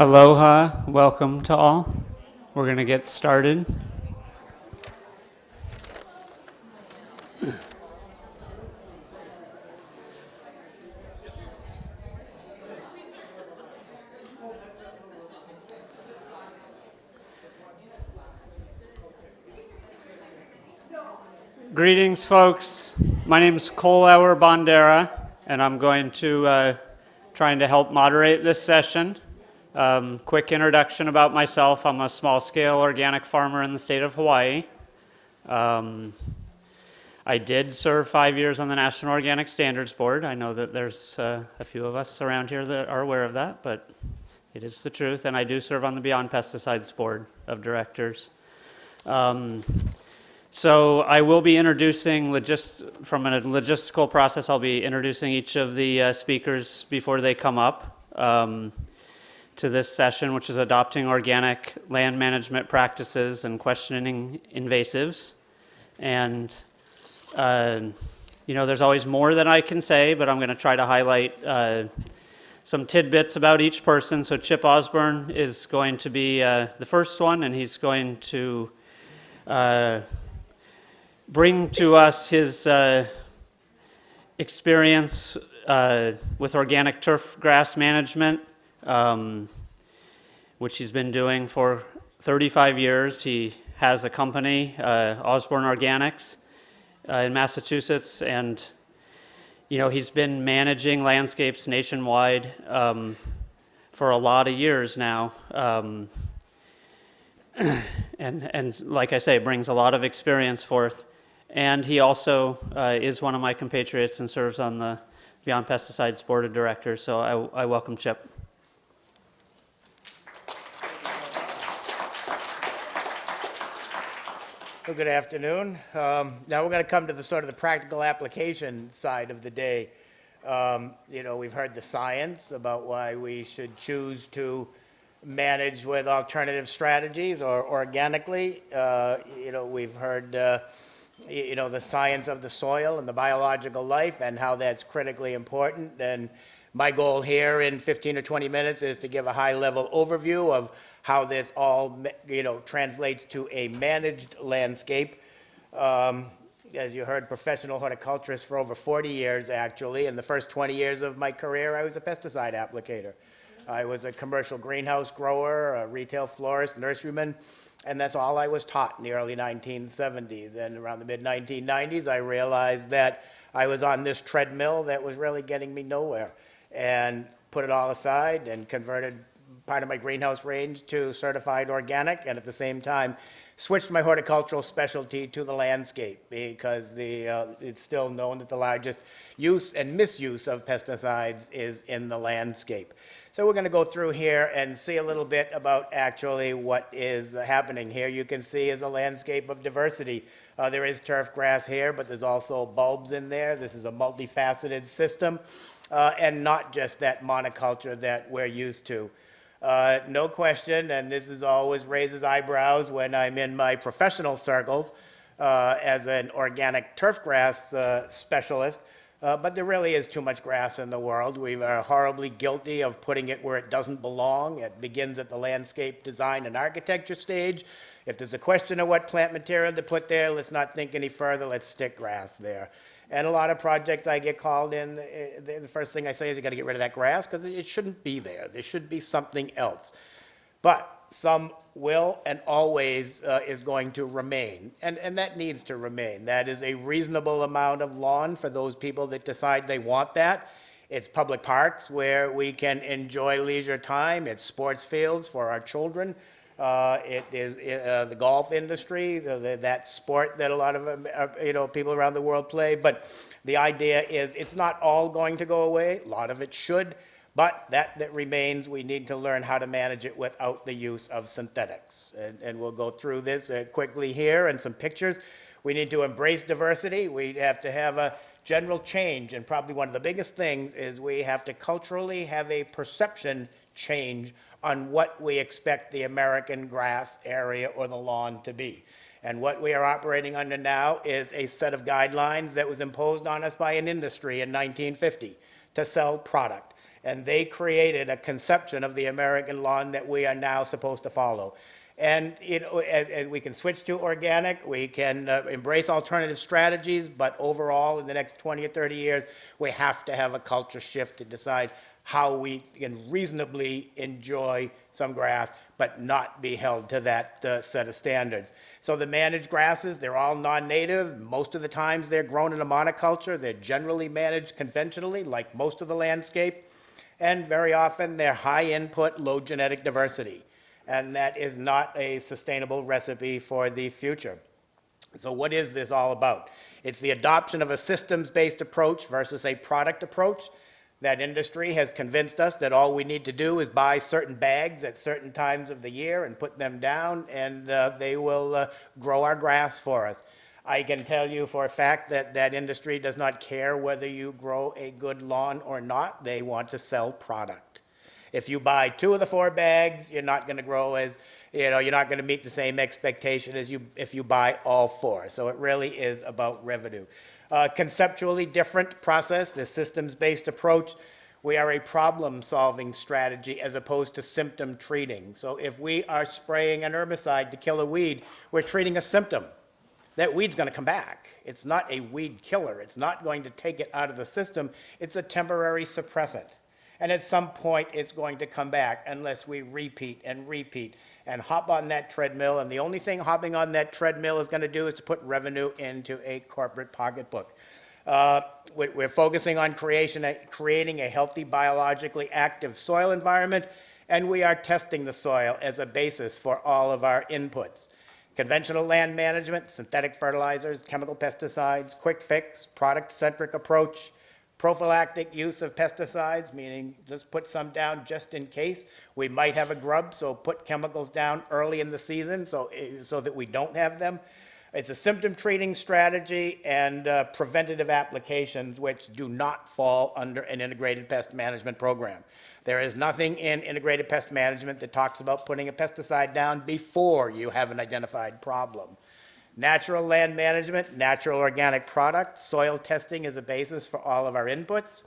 Aloha, welcome to all. We're going to get started. Greetings, folks. My name is Colehour Bondera, and I'm going to trying to help moderate this session. Quick introduction about myself. I'm a small-scale organic farmer in the state of Hawaii. I did serve 5 years on the National Organic Standards Board. I know that there's a few of us around here that are aware of that, but it is the truth. And I do serve on the Beyond Pesticides Board of Directors. So I will be introducing, from a logistical process, I'll be introducing each of the speakers before they come up to this session, which is adopting organic land management practices and questioning invasives. And, there's always more than I can say, but I'm going to try to highlight some tidbits about each person. So Chip Osborne is going to be the first one, and he's going to bring to us his experience with organic turf grass management, which he's been doing for 35 years. He has a company, Osborne Organics, in Massachusetts, and he's been managing landscapes nationwide for a lot of years now. And like I say, brings a lot of experience forth. And he also is one of my compatriots and serves on the Beyond Pesticides Board of Directors. So I welcome Chip. Well, good afternoon. Now we're going to come to the practical application side of the day. We've heard the science about why we should choose to manage with alternative strategies or organically. We've heard the science of the soil and the biological life and how that's critically important. And my goal here in 15 or 20 minutes is to give a high-level overview of how this all, translates to a managed landscape. As you heard, professional horticulturist for over 40 years, actually. In the first 20 years of my career, I was a pesticide applicator. I was a commercial greenhouse grower, a retail florist, nurseryman, and that's all I was taught in the early 1970s. And around the mid-1990s, I realized that I was on this treadmill that was really getting me nowhere, and put it all aside and converted part of my greenhouse range to certified organic, and at the same time switched my horticultural specialty to the landscape, because it's still known that the largest use and misuse of pesticides is in the landscape. So we're going to go through here and see a little bit about actually what is happening here. You can see is a landscape of diversity. There is turf grass here, but there's also bulbs in there. This is a multifaceted system, and not just that monoculture that we're used to. No question, and this is always raises eyebrows when I'm in my professional circles as an organic turf grass specialist, but there really is too much grass in the world. We are horribly guilty of putting it where it doesn't belong. It begins at the landscape design and architecture stage. If there's a question of what plant material to put there, let's not think any further, let's stick grass there. And a lot of projects I get called in, the first thing I say is you got to get rid of that grass because it shouldn't be there. There should be something else. But some will and always is going to remain, and that needs to remain. That is a reasonable amount of lawn for those people that decide they want that. It's public parks where we can enjoy leisure time. It's sports fields for our children. It is the golf industry, that sport that a lot of people around the world play. But the idea is it's not all going to go away. A lot of it should, but that remains. We need to learn how to manage it without the use of synthetics. And we'll go through this quickly here and some pictures. We need to embrace diversity. We have to have a general change, and probably one of the biggest things is we have to culturally have a perception change on what we expect the American grass area or the lawn to be. And what we are operating under now is a set of guidelines that was imposed on us by an industry in 1950 to sell product. And they created a conception of the American lawn that we are now supposed to follow. And as we can switch to organic, we can embrace alternative strategies, but overall, in the next 20 or 30 years, we have to have a culture shift to decide how we can reasonably enjoy some grass, but not be held to that set of standards. So the managed grasses, they're all non-native. Most of the times they're grown in a monoculture. They're generally managed conventionally, like most of the landscape. And very often they're high input, low genetic diversity. And that is not a sustainable recipe for the future. So what is this all about? It's the adoption of a systems-based approach versus a product approach. That industry has convinced us that all we need to do is buy certain bags at certain times of the year and put them down, and they will grow our grass for us. I can tell you for a fact that that industry does not care whether you grow a good lawn or not. They want to sell product. If you buy 2 of the 4 bags, you're not going to grow as, you're not going to meet the same expectation as if you buy all 4. So it really is about revenue. Conceptually different process, the systems-based approach. We are a problem-solving strategy as opposed to symptom treating. So if we are spraying an herbicide to kill a weed, we're treating a symptom. That weed's going to come back. It's not a weed killer. It's not going to take it out of the system. It's a temporary suppressant. And at some point, it's going to come back unless we repeat and hop on that treadmill. And the only thing hopping on that treadmill is going to do is to put revenue into a corporate pocketbook. We're focusing on creating a healthy, biologically active soil environment, and we are testing the soil as a basis for all of our inputs. Conventional land management, synthetic fertilizers, chemical pesticides, quick fix, product-centric approach, prophylactic use of pesticides, meaning just put some down just in case. We might have a grub, so put chemicals down early in the season so that we don't have them. It's a symptom treating strategy and preventative applications which do not fall under an integrated pest management program. There is nothing in integrated pest management that talks about putting a pesticide down before you have an identified problem. Natural land management, natural organic products, soil testing is a basis for all of our inputs.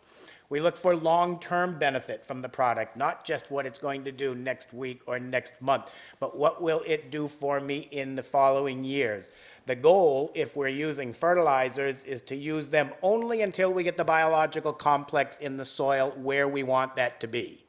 We look for long-term benefit from the product, not just what it's going to do next week or next month, but what will it do for me in the following years. The goal, if we're using fertilizers, is to use them only until we get the biological complex in the soil where we want that to be.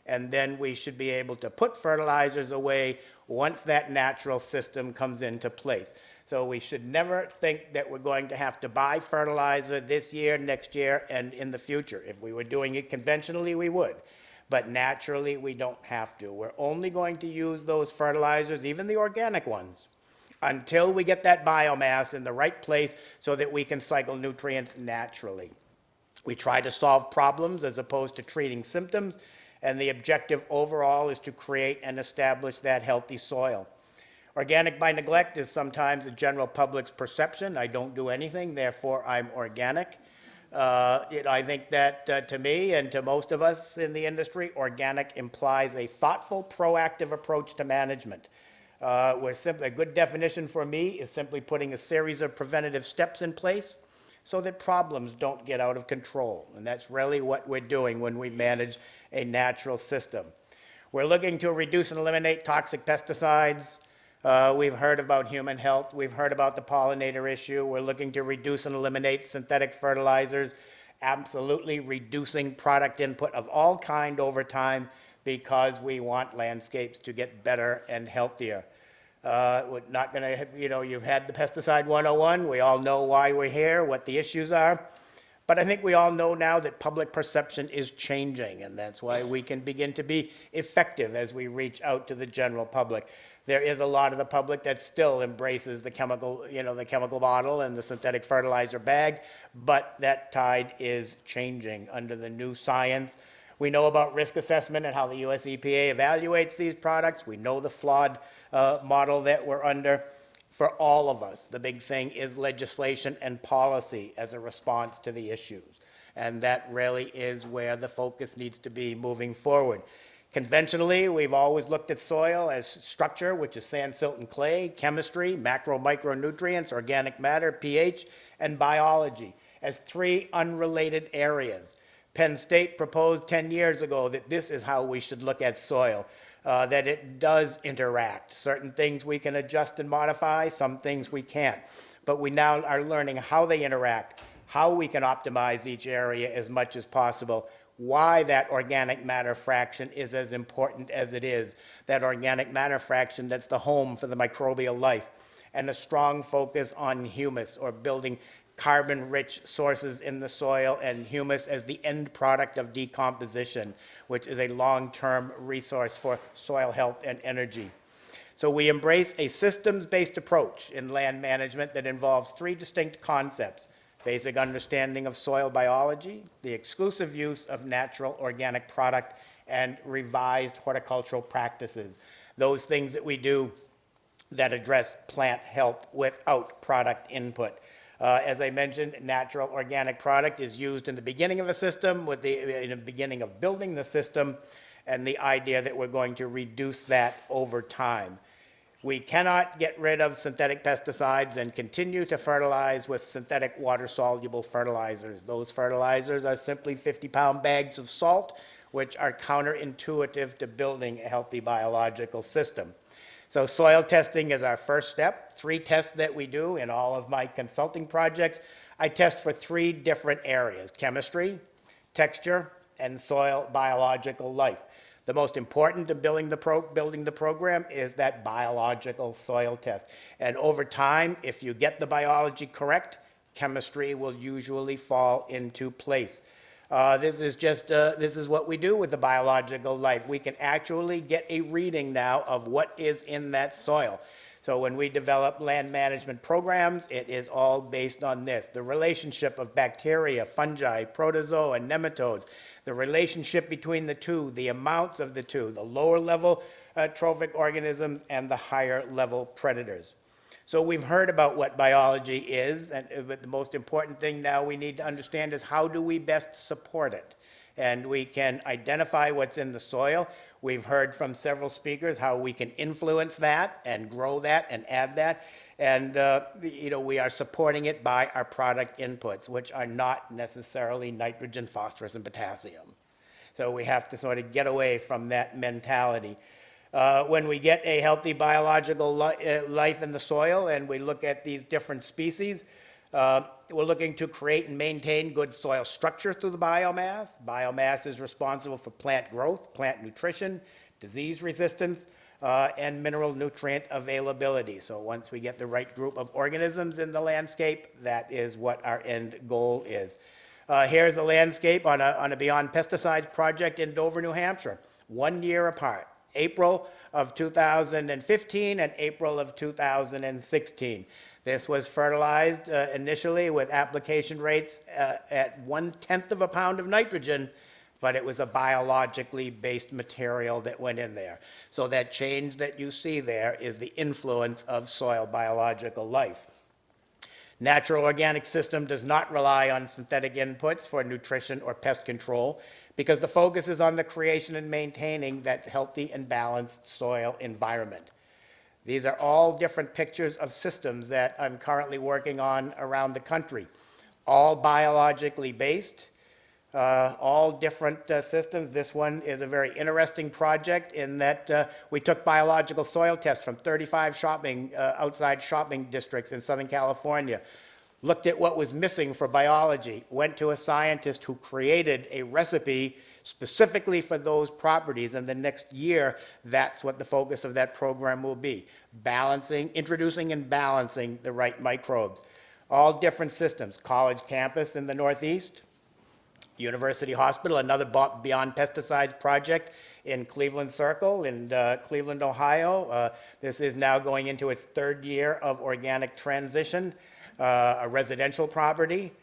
And then we should be able to put fertilizers away once that natural system comes into place. So we should never think that we're going to have to buy fertilizer this year, next year, and in the future. If we were doing it conventionally, we would. But naturally, we don't have to. We're only going to use those fertilizers, even the organic ones, until we get that biomass in the right place so that we can cycle nutrients naturally. We try to solve problems as opposed to treating symptoms, and the objective overall is to create and establish that healthy soil. Organic by neglect is sometimes the general public's perception. I don't do anything, therefore I'm organic. I think that to me and to most of us in the industry, organic implies a thoughtful, proactive approach to management. A good definition for me is simply putting a series of preventative steps in place so that problems don't get out of control. And that's really what we're doing when we manage a natural system. We're looking to reduce and eliminate toxic pesticides. We've heard about human health. We've heard about the pollinator issue. We're looking to reduce and eliminate synthetic fertilizers, absolutely reducing product input of all kind over time because we want landscapes to get better and healthier. We're not going to, you've had the pesticide 101. We all know why we're here, what the issues are. But I think we all know now that public perception is changing, and that's why we can begin to be effective as we reach out to the general public. There is a lot of the public that still embraces the chemical, the chemical bottle and the synthetic fertilizer bag, but that tide is changing under the new science. We know about risk assessment and how the US EPA evaluates these products. We know the flawed model that we're under. For all of us, the big thing is legislation and policy as a response to the issues. And that really is where the focus needs to be moving forward. Conventionally, we've always looked at soil as structure, which is sand, silt, and clay, chemistry, macro, micronutrients, organic matter, pH, and biology as 3 unrelated areas. Penn State proposed 10 years ago that this is how we should look at soil, that it does interact. Certain things we can adjust and modify, some things we can't. But we now are learning how they interact, how we can optimize each area as much as possible, why that organic matter fraction is as important as it is, that organic matter fraction that's the home for the microbial life, and a strong focus on humus, or building carbon-rich sources in the soil, and humus as the end product of decomposition, which is a long-term resource for soil health and energy. So we embrace a systems-based approach in land management that involves three distinct concepts: basic understanding of soil biology, the exclusive use of natural organic product, and revised horticultural practices, those things that we do that address plant health without product input. As I mentioned, natural organic product is used in the beginning of a system, in the beginning of building the system, and the idea that we're going to reduce that over time. We cannot get rid of synthetic pesticides and continue to fertilize with synthetic water-soluble fertilizers. Those fertilizers are simply 50-pound bags of salt, which are counterintuitive to building a healthy biological system. So soil testing is our first step. 3 tests that we do in all of my consulting projects. I test for 3 different areas: chemistry, texture, and soil biological life. The most important in building the program is that biological soil test. And over time, if you get the biology correct, chemistry will usually fall into place. This is what we do with the biological life. We can actually get a reading now of what is in that soil. So when we develop land management programs, it is all based on this: the relationship of bacteria, fungi, protozoa, and nematodes, the relationship between the two, the amounts of the two, the lower level trophic organisms and the higher level predators. So we've heard about what biology is, but the most important thing now we need to understand is how do we best support it? And we can identify what's in the soil. We've heard from several speakers how we can influence that and grow that and add that. And we are supporting it by our product inputs, which are not necessarily nitrogen, phosphorus, and potassium. So we have to sort of get away from that mentality. When we get a healthy biological life in the soil and we look at these different species, we're looking to create and maintain good soil structure through the biomass. Biomass is responsible for plant growth, plant nutrition, disease resistance, and mineral nutrient availability. So once we get the right group of organisms in the landscape, that is what our end goal is. Here's a landscape on a Beyond Pesticides project in Dover, New Hampshire, 1 year apart. April of 2015 and April of 2016. This was fertilized initially with application rates at 1/10 of a pound of nitrogen, but it was a biologically based material that went in there. So that change that you see there is the influence of soil biological life. Natural organic system does not rely on synthetic inputs for nutrition or pest control, because the focus is on the creation and maintaining that healthy and balanced soil environment. These are all different pictures of systems that I'm currently working on around the country, all biologically based, all different systems. This one is a very interesting project in that we took biological soil tests from 35 outside shopping districts in Southern California, looked at what was missing for biology, went to a scientist who created a recipe specifically for those properties, and the next year, that's what the focus of that program will be: introducing and balancing the right microbes. All different systems: college campus in the Northeast, University Hospital, another Beyond Pesticides project in Cleveland Circle in Cleveland, Ohio. This is now going into its 3rd year of organic transition. A residential property,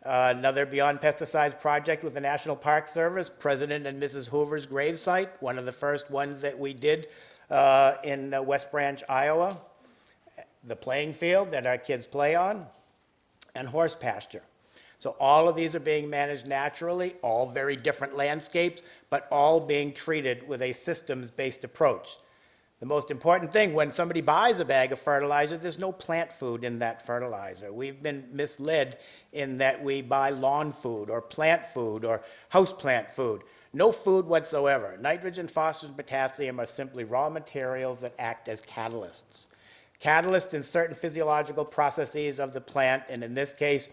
another Beyond Pesticides project with the National Park Service, President and Mrs. Hoover's gravesite, one of the first ones that we did in West Branch, Iowa, the playing field that our kids play on, and horse pasture. So all of these are being managed naturally, all very different landscapes, but all being treated with a systems-based approach. The most important thing, when somebody buys a bag of fertilizer, there's no plant food in that fertilizer. We've been misled in that we buy lawn food or plant food or houseplant food. No food whatsoever. Nitrogen, phosphorus, and potassium are simply raw materials that act as catalysts. Catalysts in certain physiological processes of the plant, and in this case,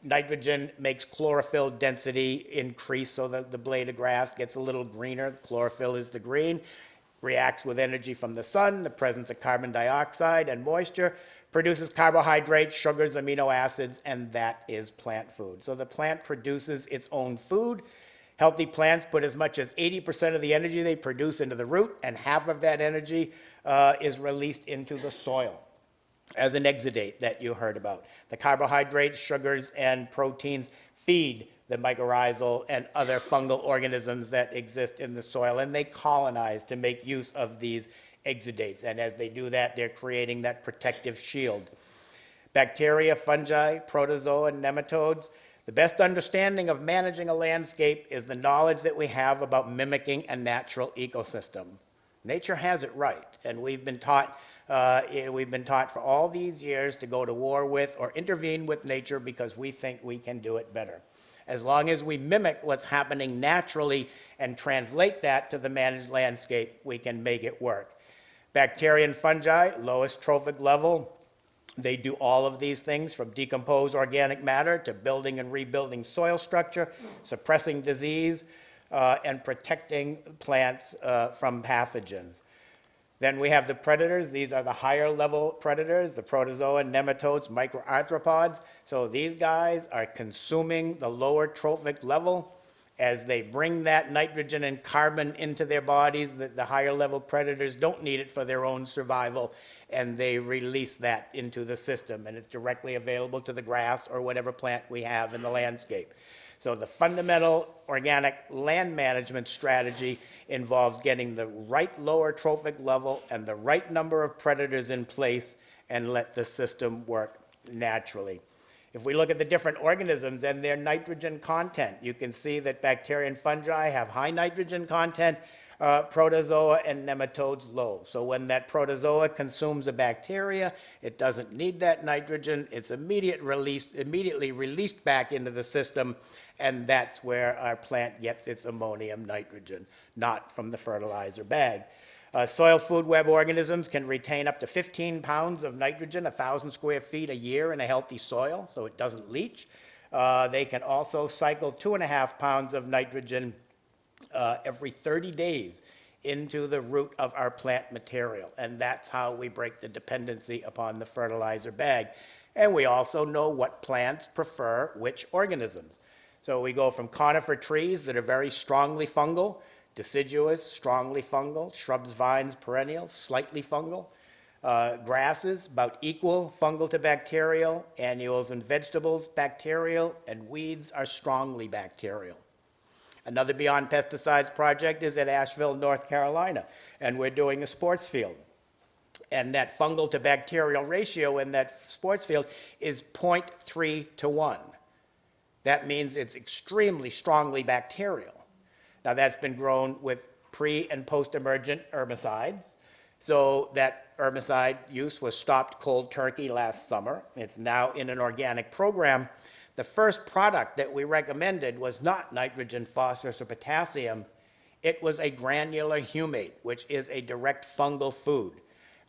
nitrogen makes chlorophyll density increase so that the blade of grass gets a little greener. Chlorophyll is the green. Reacts with energy from the sun, the presence of carbon dioxide and moisture, produces carbohydrates, sugars, amino acids, and that is plant food. So the plant produces its own food. Healthy plants put as much as 80% of the energy they produce into the root, and half of that energy is released into the soil as an exudate that you heard about. The carbohydrates, sugars, and proteins feed the mycorrhizal and other fungal organisms that exist in the soil, and they colonize to make use of these exudates. And as they do that, they're creating that protective shield. Bacteria, fungi, protozoa, and nematodes. The best understanding of managing a landscape is the knowledge that we have about mimicking a natural ecosystem. Nature has it right, and we've been taught for all these years to go to war with or intervene with nature because we think we can do it better. As long as we mimic what's happening naturally and translate that to the managed landscape, we can make it work. Bacteria and fungi, lowest trophic level. They do all of these things, from decompose organic matter to building and rebuilding soil structure, suppressing disease, and protecting plants from pathogens. Then we have the predators. These are the higher level predators, the protozoa, nematodes, microarthropods. So these guys are consuming the lower trophic level. As they bring that nitrogen and carbon into their bodies, the higher level predators don't need it for their own survival, and they release that into the system, and it's directly available to the grass or whatever plant we have in the landscape. So the fundamental organic land management strategy involves getting the right lower trophic level and the right number of predators in place and let the system work naturally. If we look at the different organisms and their nitrogen content, you can see that bacteria and fungi have high nitrogen content, protozoa and nematodes low. So when that protozoa consumes a bacteria, it doesn't need that nitrogen. It's immediately released back into the system, and that's where our plant gets its ammonium nitrogen, not from the fertilizer bag. Soil food web organisms can retain up to 15 pounds of nitrogen, 1,000 square feet a year in a healthy soil, so it doesn't leach. They can also cycle 2.5 pounds of nitrogen every 30 days into the root of our plant material, and that's how we break the dependency upon the fertilizer bag. And we also know what plants prefer which organisms. So we go from conifer trees that are very strongly fungal, deciduous, strongly fungal, shrubs, vines, perennials, slightly fungal, grasses, about equal fungal to bacterial, annuals and vegetables, bacterial, and weeds are strongly bacterial. Another Beyond Pesticides project is at Asheville, North Carolina, and we're doing a sports field. And that fungal to bacterial ratio in that sports field is 0.3 to 1. That means it's extremely strongly bacterial. Now that's been grown with pre- and post-emergent herbicides. So that herbicide use was stopped cold turkey last summer. It's now in an organic program. The first product that we recommended was not nitrogen, phosphorus, or potassium. It was a granular humate, which is a direct fungal food.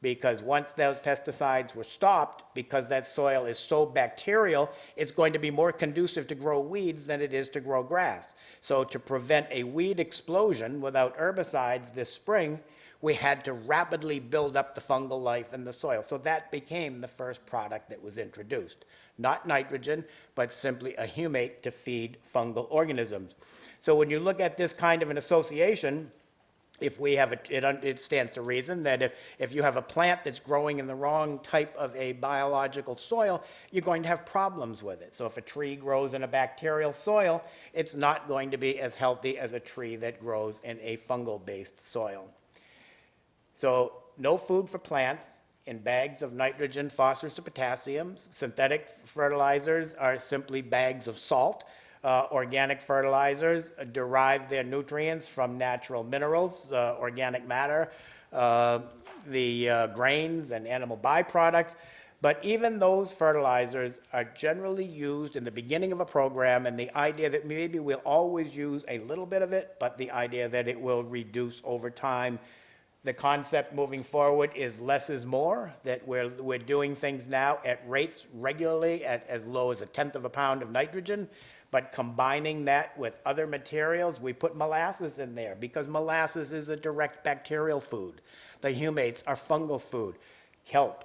Because once those pesticides were stopped, because that soil is so bacterial, it's going to be more conducive to grow weeds than it is to grow grass. So to prevent a weed explosion without herbicides this spring, we had to rapidly build up the fungal life in the soil. So that became the first product that was introduced. Not nitrogen, but simply a humate to feed fungal organisms. So when you look at this kind of an association, if we have it stands to reason that if you have a plant that's growing in the wrong type of a biological soil, you're going to have problems with it. So if a tree grows in a bacterial soil, it's not going to be as healthy as a tree that grows in a fungal-based soil. So no food for plants in bags of nitrogen, phosphorus, or potassium. Synthetic fertilizers are simply bags of salt. Organic fertilizers derive their nutrients from natural minerals, organic matter, grains and animal byproducts. But even those fertilizers are generally used in the beginning of a program, and the idea that maybe we'll always use a little bit of it, but the idea that it will reduce over time. The concept moving forward is less is more, that we're doing things now at rates regularly at as low as 1/10 of a pound of nitrogen, but combining that with other materials, we put molasses in there because molasses is a direct bacterial food. The humates are fungal food. Kelp.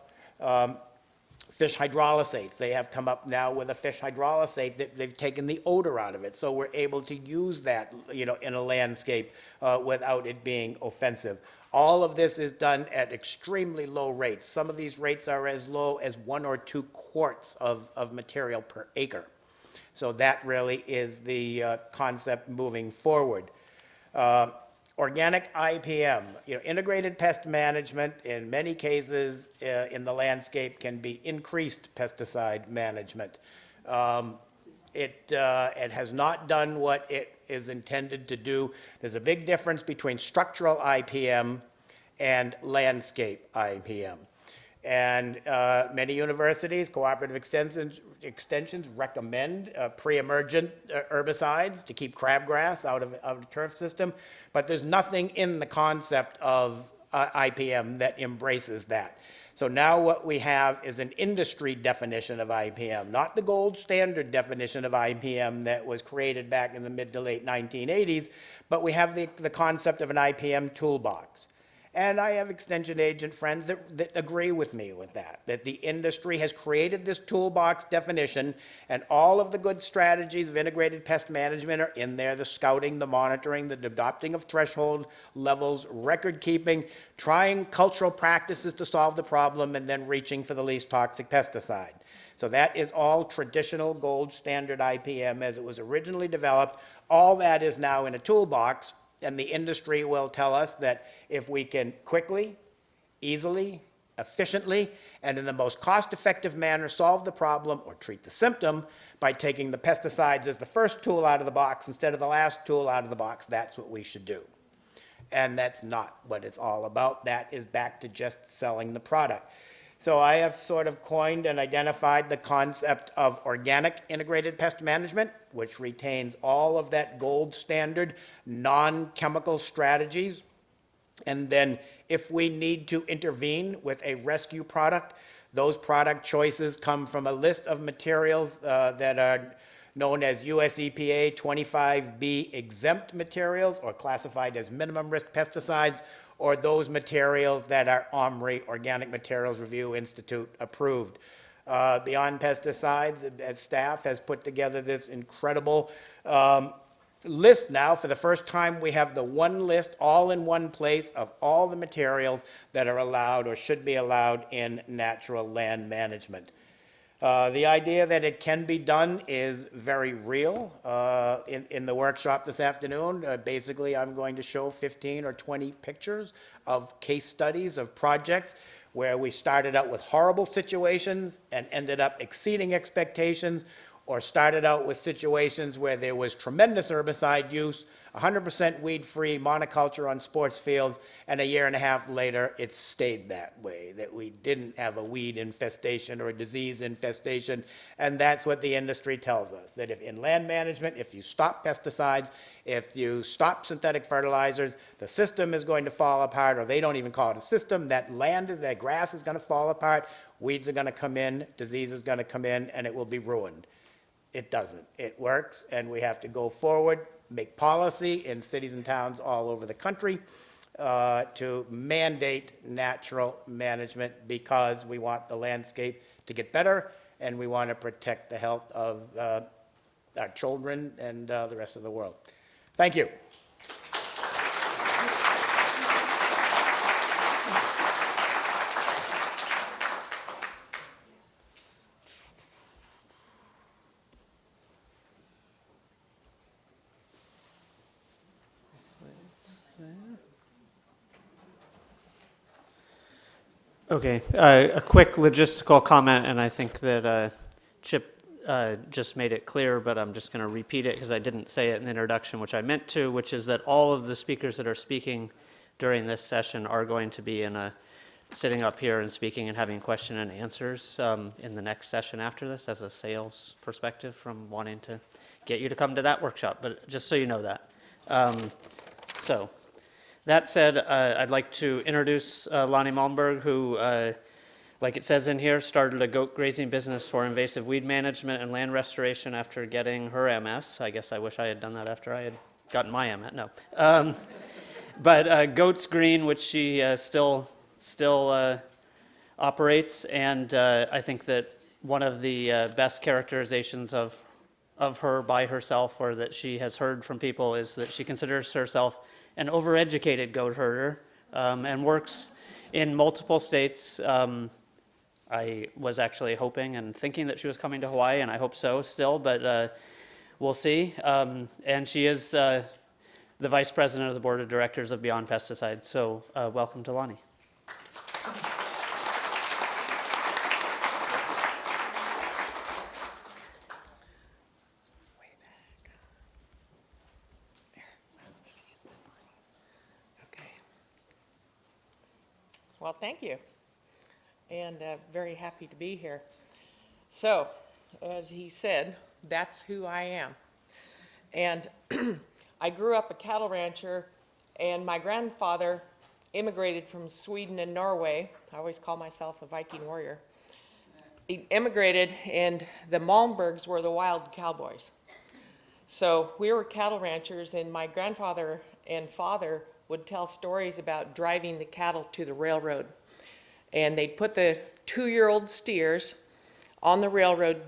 Fish hydrolysates, they have come up now with a fish hydrolysate that they've taken the odor out of it. So we're able to use that, in a landscape without it being offensive. All of this is done at extremely low rates. Some of these rates are as low as 1 or 2 quarts of material per acre. So that really is the concept moving forward. Organic IPM, integrated pest management, in many cases in the landscape can be increased pesticide management. It has not done what it is intended to do. There's a big difference between structural IPM and landscape IPM. And many universities, cooperative extensions recommend pre-emergent herbicides to keep crabgrass out of the turf system, but there's nothing in the concept of IPM that embraces that. So now what we have is an industry definition of IPM, not the gold standard definition of IPM that was created back in the mid to late 1980s, but we have the concept of an IPM toolbox. And I have extension agent friends that agree with me with that the industry has created this toolbox definition, and all of the good strategies of integrated pest management are in there: the scouting, the monitoring, the adopting of threshold levels, record keeping, trying cultural practices to solve the problem, and then reaching for the least toxic pesticide. So that is all traditional gold standard IPM as it was originally developed. All that is now in a toolbox. And the industry will tell us that if we can quickly, easily, efficiently, and in the most cost-effective manner solve the problem or treat the symptom by taking the pesticides as the first tool out of the box instead of the last tool out of the box, that's what we should do. And that's not what it's all about. That is back to just selling the product. So I have sort of coined and identified the concept of organic integrated pest management, which retains all of that gold standard non-chemical strategies. And then if we need to intervene with a rescue product, those product choices come from a list of materials that are known as US EPA 25B exempt materials, or classified as minimum risk pesticides, or those materials that are OMRI, Organic Materials Review Institute, approved. Beyond Pesticides, staff has put together this incredible list now. For the first time, we have the one list all in one place of all the materials that are allowed or should be allowed in natural land management. The idea that it can be done is very real. In the workshop this afternoon, basically I'm going to show 15 or 20 pictures of case studies of projects where we started out with horrible situations and ended up exceeding expectations, or started out with situations where there was tremendous herbicide use, 100% weed-free monoculture on sports fields, and a year and a half later, it stayed that way, that we didn't have a weed infestation or a disease infestation. And that's what the industry tells us, that if in land management, if you stop pesticides, if you stop synthetic fertilizers, the system is going to fall apart, or they don't even call it a system. That that grass is going to fall apart, weeds are going to come in, disease is going to come in, and it will be ruined. It doesn't. It works, and we have to go forward, make policy in cities and towns all over the country to mandate natural management, because we want the landscape to get better, and we want to protect the health of our children and the rest of the world. Thank you. Okay, a quick logistical comment, and I think that Chip just made it clear, but I'm just going to repeat it because I didn't say it in the introduction, which I meant to, which is that all of the speakers that are speaking during this session are going to be sitting up here and speaking and having question and answers in the next session after this as a sales perspective from wanting to get you to come to that workshop, but just so you know that. So that said, I'd like to introduce Lani Malmberg, who, like it says in here, started a goat grazing business for invasive weed management and land restoration after getting her MS. I guess I wish I had done that after I had gotten my MS. No. But Goats Green, which she still operates, and I think that one of the best characterizations of her by herself, or that she has heard from people, is that she considers herself an overeducated goat herder and works in multiple states. I was actually hoping and thinking that she was coming to Hawaii, and I hope so still, but we'll see. And she is the Vice President of the Board of Directors of Beyond Pesticides. So welcome to Lani. Well, thank you, and very happy to be here. So, as he said, that's who I am. And I grew up a cattle rancher, and my grandfather immigrated from Sweden and Norway. I always call myself a Viking warrior. He immigrated, and the Malmbergs were the wild cowboys. So we were cattle ranchers, and my grandfather and father would tell stories about driving the cattle to the railroad. And they'd put the 2-year-old steers on the railroad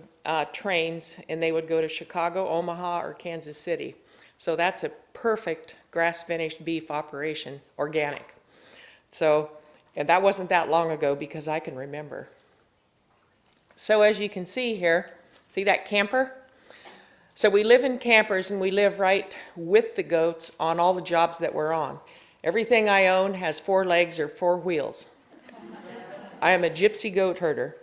trains, and they would go to Chicago, Omaha, or Kansas City. So that's a perfect grass-finished beef operation, organic. So, and that wasn't that long ago because I can remember. So as you can see here, see that camper? So we live in campers, and we live right with the goats on all the jobs that we're on. Everything I own has 4 legs or 4 wheels. I am a gypsy goat herder.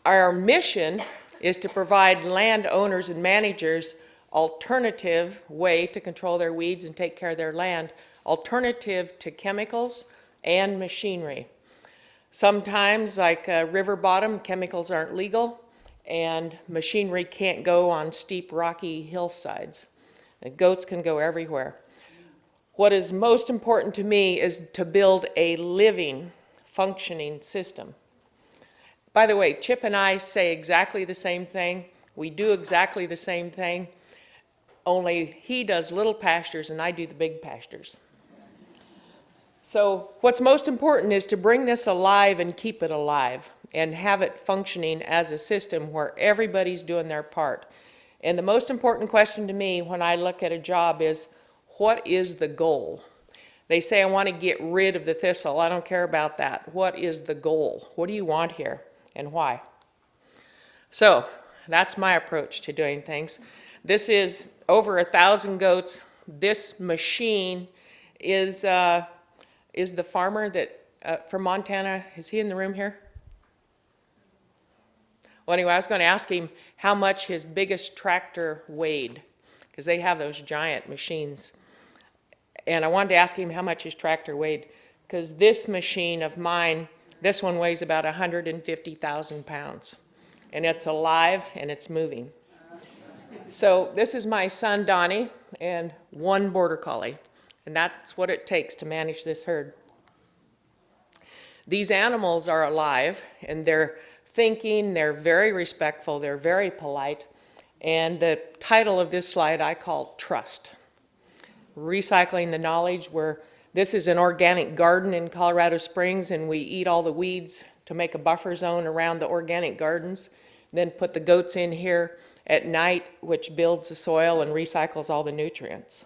Our mission is to provide landowners and managers alternative way to control their weeds and take care of their land, alternative to chemicals and machinery. Sometimes, like river bottom, chemicals aren't legal, and machinery can't go on steep, rocky hillsides. The goats can go everywhere. What is most important to me is to build a living, functioning system. By the way, Chip and I say exactly the same thing. We do exactly the same thing, only he does little pastures and I do the big pastures. So what's most important is to bring this alive and keep it alive and have it functioning as a system where everybody's doing their part. And the most important question to me when I look at a job is, what is the goal? They say, I want to get rid of the thistle. I don't care about that. What is the goal? What do you want here and why? So that's my approach to doing things. This is over 1,000 goats. This machine is the farmer that from Montana. Is he in the room here? Well, anyway, I was going to ask him how much his biggest tractor weighed, because they have those giant machines. And I wanted to ask him how much his tractor weighed, because this machine of mine, this one weighs about 150,000 pounds. And it's alive and it's moving. So this is my son, Donnie, and 1 border collie. And that's what it takes to manage this herd. These animals are alive, and they're thinking, they're very respectful, they're very polite. And the title of this slide I call Trust. Recycling the knowledge, where this is an organic garden in Colorado Springs, and we eat all the weeds to make a buffer zone around the organic gardens, then put the goats in here at night, which builds the soil and recycles all the nutrients.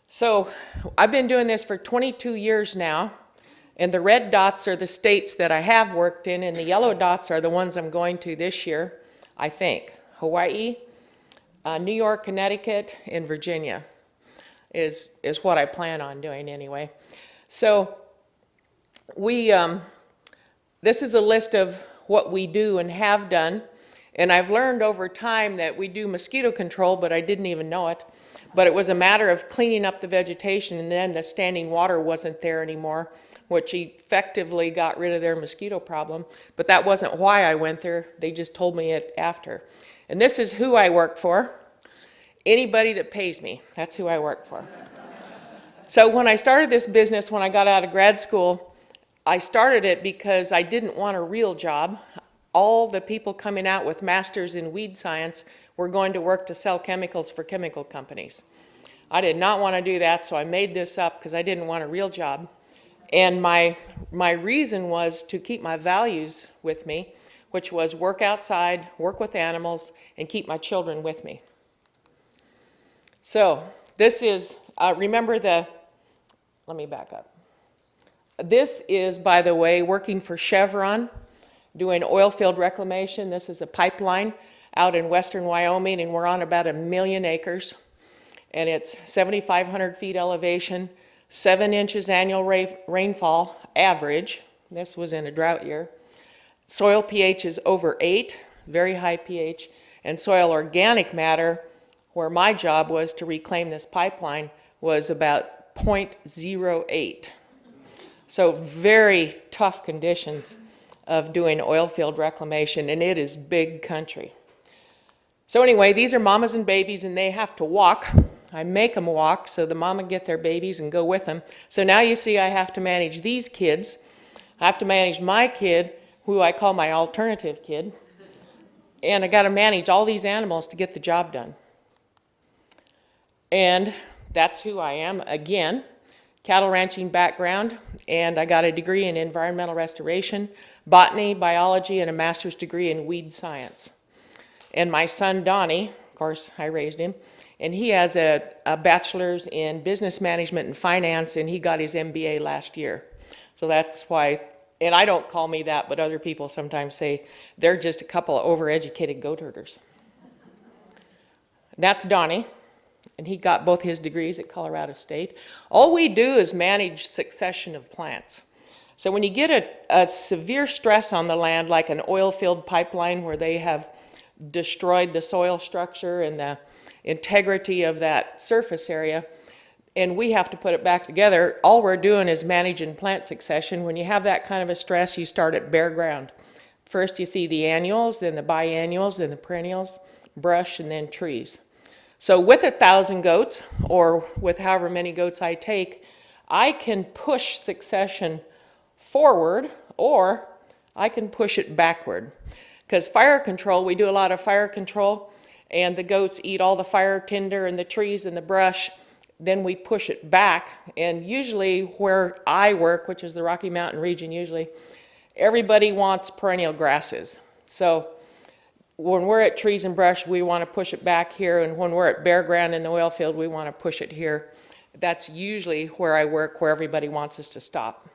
So I've been doing this for 22 years now, and the red dots are the states that I have worked in, and the yellow dots are the ones I'm going to this year, I think. Hawaii, New York, Connecticut, and Virginia is what I plan on doing anyway. So this is a list of what we do and have done, And I've learned over time that we do mosquito control, but I didn't even know it. But it was a matter of cleaning up the vegetation, and then the standing water wasn't there anymore, which effectively got rid of their mosquito problem. But that wasn't why I went there. They just told me it after. And this is who I work for. Anybody that pays me, that's who I work for. So when I started this business, when I got out of grad school, I started it because I didn't want a real job. All the people coming out with masters in weed science were going to work to sell chemicals for chemical companies. I did not want to do that, so I made this up because I didn't want a real job. And my reason was to keep my values with me, which was work outside, work with animals, and keep my children with me. So this is, remember let me back up. This is, by the way, working for Chevron, doing oil field reclamation. This is a pipeline out in western Wyoming, and we're on about 1 million acres. And it's 7,500 feet elevation, 7 inches annual rainfall average. This was in a drought year. Soil pH is over 8, very high pH. And soil organic matter, where my job was to reclaim this pipeline, was about 0.08. So very tough conditions of doing oil field reclamation, and it is big country. So anyway, these are mamas and babies, and they have to walk. I make them walk, so the mama get their babies and go with them. So now you see I have to manage these kids. I have to manage my kid, who I call my alternative kid. And I got to manage all these animals to get the job done. And that's who I am. Again, cattle ranching background, and I got a degree in environmental restoration, botany, biology, and a master's degree in weed science. And my son, Donnie, of course, I raised him, and he has a bachelor's in business management and finance, and he got his MBA last year. So that's why, and I don't call me that, but other people sometimes say they're just a couple of overeducated goat herders. That's Donnie. And he got both his degrees at Colorado State. All we do is manage succession of plants. So when you get a severe stress on the land, like an oil field pipeline where they have destroyed the soil structure and the integrity of that surface area, and we have to put it back together, all we're doing is managing plant succession. When you have that kind of a stress, you start at bare ground. First you see the annuals, then the biennials, then the perennials, brush, and then trees. So with 1,000 goats, or with however many goats I take, I can push succession forward, or I can push it backward. Because fire control, we do a lot of fire control, and the goats eat all the fire tinder and the trees and the brush. Then we push it back, and usually where I work, which is the Rocky Mountain region usually, everybody wants perennial grasses. So when we're at trees and brush, we want to push it back here, and when we're at bare ground in the oil field, we want to push it here. That's usually where I work, where everybody wants us to stop.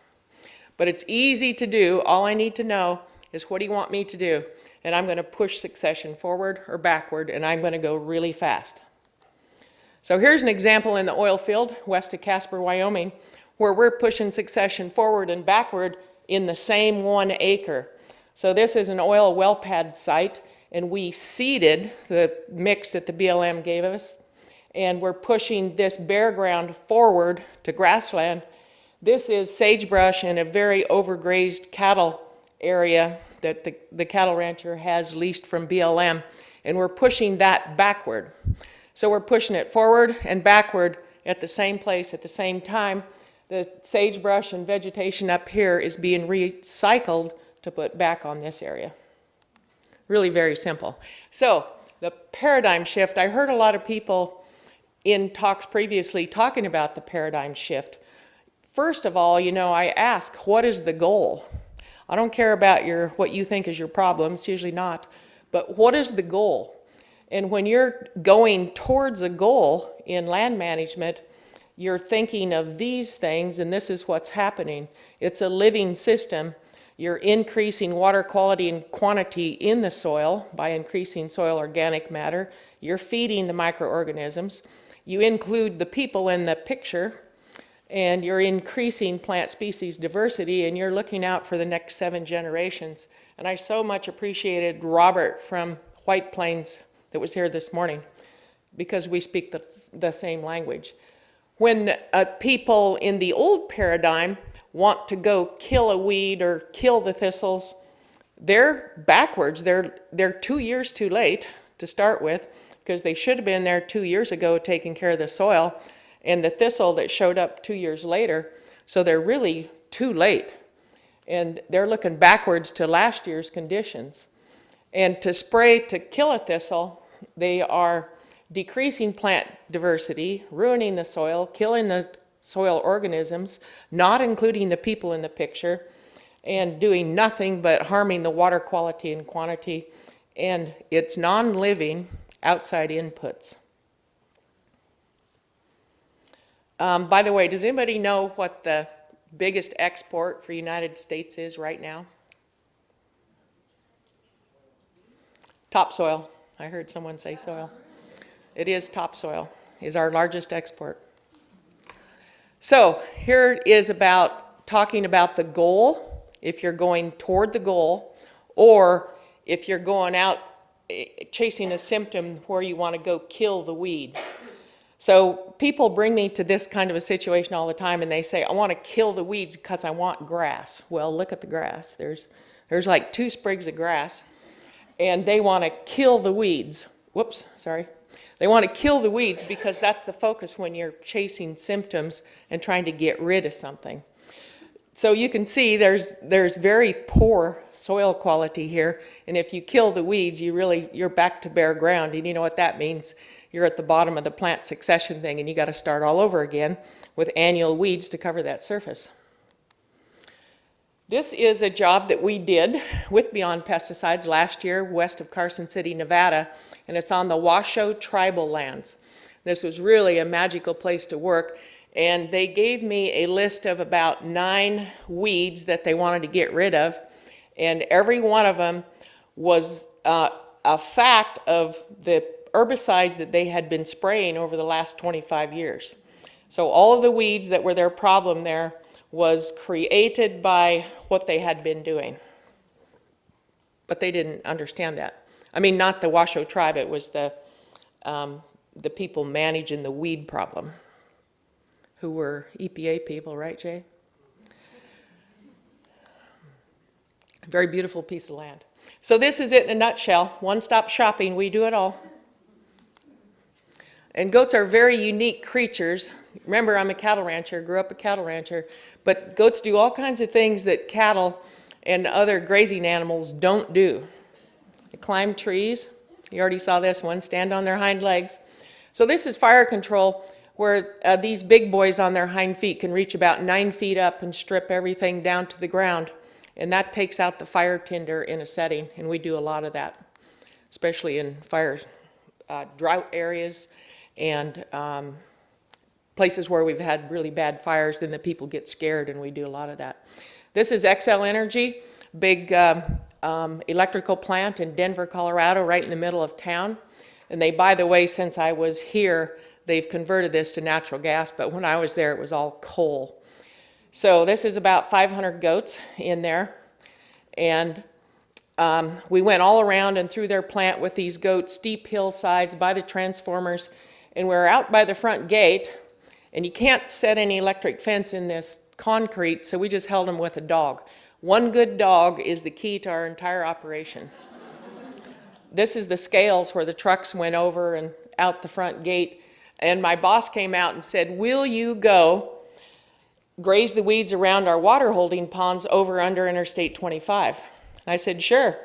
But it's easy to do. All I need to know is, what do you want me to do? And I'm going to push succession forward or backward, and I'm going to go really fast. So here's an example in the oil field west of Casper, Wyoming, where we're pushing succession forward and backward in the same 1 acre. So this is an oil well pad site, and we seeded the mix that the BLM gave us, and we're pushing this bare ground forward to grassland. This is sagebrush in a very overgrazed cattle area that the cattle rancher has leased from BLM, and we're pushing that backward. So we're pushing it forward and backward at the same place at the same time. The sagebrush and vegetation up here is being recycled to put back on this area. Really very simple. So the paradigm shift, I heard a lot of people in talks previously talking about the paradigm shift. First of all, you know, I ask, what is the goal? I don't care about what you think is your problem, it's usually not, but what is the goal? And when you're going towards a goal in land management, you're thinking of these things, and this is what's happening. It's a living system. You're increasing water quality and quantity in the soil by increasing soil organic matter. You're feeding the microorganisms. You include the people in the picture. and you're increasing plant species diversity, and you're looking out for the next 7 generations. And I so much appreciated Robert from White Plains that was here this morning, because we speak the same language. When people in the old paradigm want to go kill a weed or kill the thistles, they're backwards. They're 2 years too late to start with, because they should have been there 2 years ago taking care of the soil and the thistle that showed up 2 years later. So they're really too late. And they're looking backwards to last year's conditions. And to spray to kill a thistle, they are decreasing plant diversity, ruining the soil, killing the soil organisms, not including the people in the picture, and doing nothing but harming the water quality and quantity, and it's non-living outside inputs. By the way, does anybody know what the biggest export for United States is right now? Topsoil. I heard someone say soil. It is topsoil, is our largest export. So here is about talking about the goal, if you're going toward the goal, or if you're going out chasing a symptom where you want to go kill the weed. So people bring me to this kind of a situation all the time, and they say, I want to kill the weeds because I want grass. Well, look at the grass. There's like 2 sprigs of grass, and they want to kill the weeds. Whoops, sorry. They want to kill the weeds because that's the focus when you're chasing symptoms and trying to get rid of something. So you can see there's very poor soil quality here, and if you kill the weeds, you're back to bare ground, and you know what that means. You're at the bottom of the plant succession thing, and you got to start all over again with annual weeds to cover that surface. This is a job that we did with Beyond Pesticides last year west of Carson City, Nevada, and it's on the Washoe tribal lands. This was really a magical place to work, and they gave me a list of about 9 weeds that they wanted to get rid of, and every one of them was a fact of the herbicides that they had been spraying over the last 25 years. So all of the weeds that were their problem there was created by what they had been doing. But they didn't understand that. I mean, not the Washoe tribe, it was the people managing the weed problem, who were EPA people, right, Jay? Very beautiful piece of land. So this is it in a nutshell. One-stop shopping, we do it all. And goats are very unique creatures. Remember, I'm a cattle rancher, grew up a cattle rancher, but goats do all kinds of things that cattle and other grazing animals don't do. They climb trees. You already saw this one, stand on their hind legs. So this is fire control, where these big boys on their hind feet can reach about 9 feet up and strip everything down to the ground. And that takes out the fire tinder in a setting, and we do a lot of that, especially in fire drought areas and places where we've had really bad fires. Then the people get scared, and we do a lot of that. This is XL Energy, big electrical plant in Denver, Colorado, right in the middle of town. And they, by the way, since I was here, they've converted this to natural gas, but when I was there, it was all coal. So this is about 500 goats in there. And we went all around and through their plant with these goats, steep hillsides by the transformers, and we're out by the front gate, and you can't set any electric fence in this concrete, so we just held them with a dog. One good dog is the key to our entire operation. This is the scales where the trucks went over and out the front gate, and my boss came out and said, will you go graze the weeds around our water holding ponds over under Interstate 25? And I said, sure.